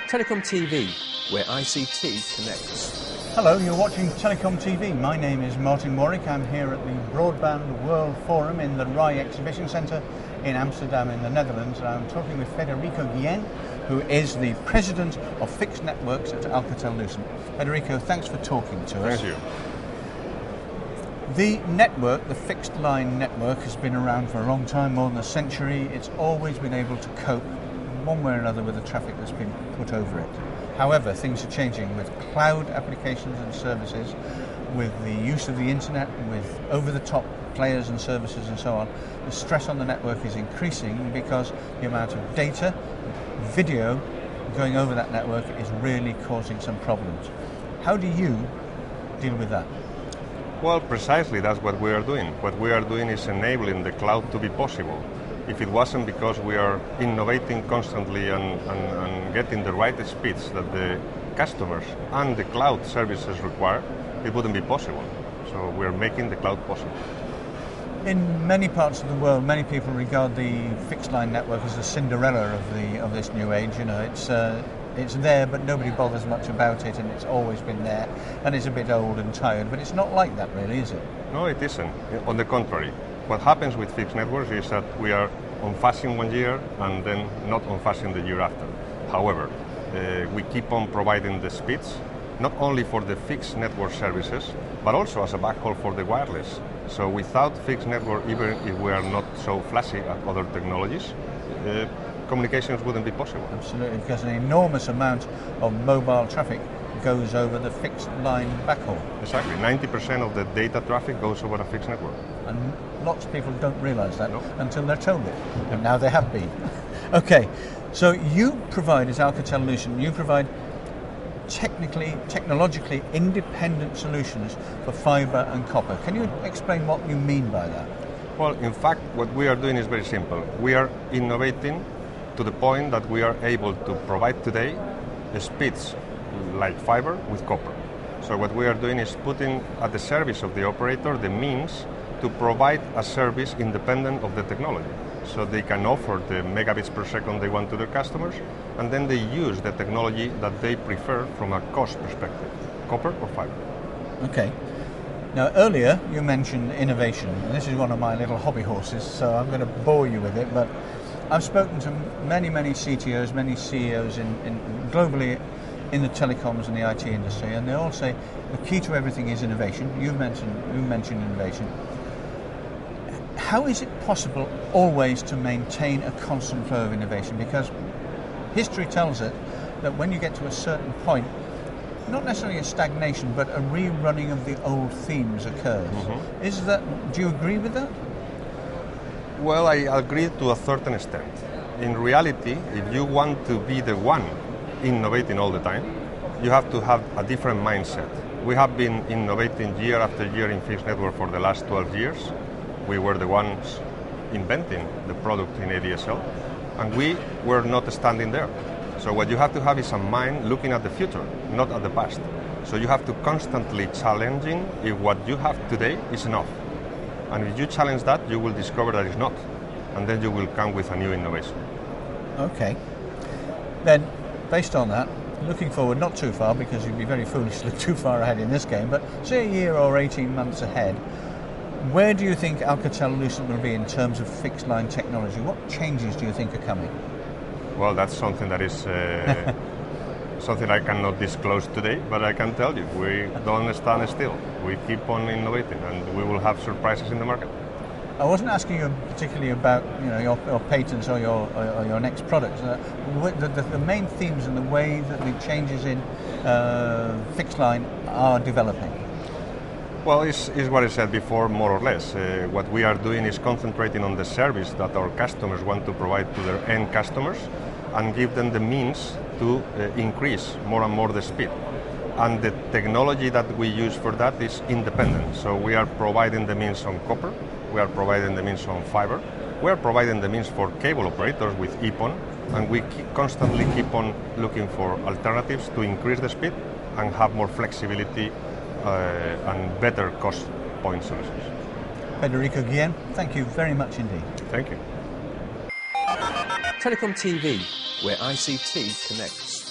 TelecomTV, where ICT connects. Hello, you're watching TelecomTV. My name is Martyn Warwick. I'm here at the Broadband World Forum in the RAI Exhibition Centre in Amsterdam in the Netherlands. And I'm talking with Federico Guillen, who is the President of Fixed Networks at Alcatel-Lucent. Federico, thanks for talking to us. Thank you. The network, the fixed line network, has been around for a long time, more than a century. It's always been able to cope one way or another with the traffic that's been put over it. However, things are changing with cloud applications and services, with the use of the internet, with over-the-top players and services and so on. The stress on the network is increasing because the amount of data, video going over that network is really causing some problems. How do you deal with that? Well, precisely that's what we are doing. What we are doing is enabling the cloud to be possible. If it wasn't because we are innovating constantly and getting the right speeds that the customers and the cloud services require, it wouldn't be possible. So we're making the cloud possible. In many parts of the world, many people regard the fixed line network as the Cinderella of this new age. You know, it's there, but nobody bothers much about it, and it's always been there, and it's a bit old and tired. But it's not like that, really, is it? No, it isn't. On the contrary. What happens with fixed networks is that we are on phasing 1 year and then not on phasing the year after. However, we keep on providing the speeds, not only for the fixed network services, but also as a backhaul for the wireless. So without fixed network, even if we are not so flashy as other technologies, communications wouldn't be possible. Absolutely, because an enormous amount of mobile traffic goes over the fixed line backhaul. Exactly, 90% of the data traffic goes over a fixed network. And lots of people don't realise that until they're told it, Yeah. and now they have been. Okay, so you provide, as Alcatel-Lucent, you provide technologically independent solutions for fibre and copper. Can you explain what you mean by that? Well, in fact, what we are doing is very simple. We are innovating to the point that we are able to provide today speeds like fiber with copper. So what we are doing is putting at the service of the operator the means to provide a service independent of the technology. So they can offer the megabits per second they want to their customers, and then they use the technology that they prefer from a cost perspective, copper or fiber. Okay. Now, earlier you mentioned innovation, and this is one of my little hobby horses, so I'm going to bore you with it, but I've spoken to many CTOs, many CEOs globally in the telecoms and the IT industry, and they all say the key to everything is innovation. You mentioned innovation. How is it possible always to maintain a constant flow of innovation? Because history tells it that when you get to a certain point, not necessarily a stagnation, but a rerunning of the old themes occurs. Mm-hmm. Do you agree with that? Well, I agree to a certain extent. In reality, if you want to be the one innovating all the time, you have to have a different mindset. We have been innovating year after year in fixed network for the last 12 years. We were the ones inventing the product in ADSL, and we were not standing there. So what you have to have is a mind looking at the future, not at the past. So you have to constantly challenging if what you have today is enough. And if you challenge that, you will discover that it's not. And then you will come with a new innovation. Okay. Then, based on that, looking forward, not too far, because you'd be very foolish to look too far ahead in this game, but say a year or 18 months ahead, where do you think Alcatel-Lucent will be in terms of fixed line technology? What changes do you think are coming? Well, that's something that is something I cannot disclose today, but I can tell you, we don't stand still. We keep on innovating, and we will have surprises in the market. I wasn't asking you particularly about your patents or your next products. The main themes and the way that the changes in fixed line are developing. Well, it's what I said before, more or less. What we are doing is concentrating on the service that our customers want to provide to their end customers and give them the means to increase more and more the speed. And the technology that we use for that is independent. So we are providing the means on copper, we are providing the means on fiber, we are providing the means for cable operators with EPON, and we constantly keep on looking for alternatives to increase the speed and have more flexibility and better cost point solutions. Federico Guillen, thank you very much indeed. Thank you. TelecomTV, where ICT connects.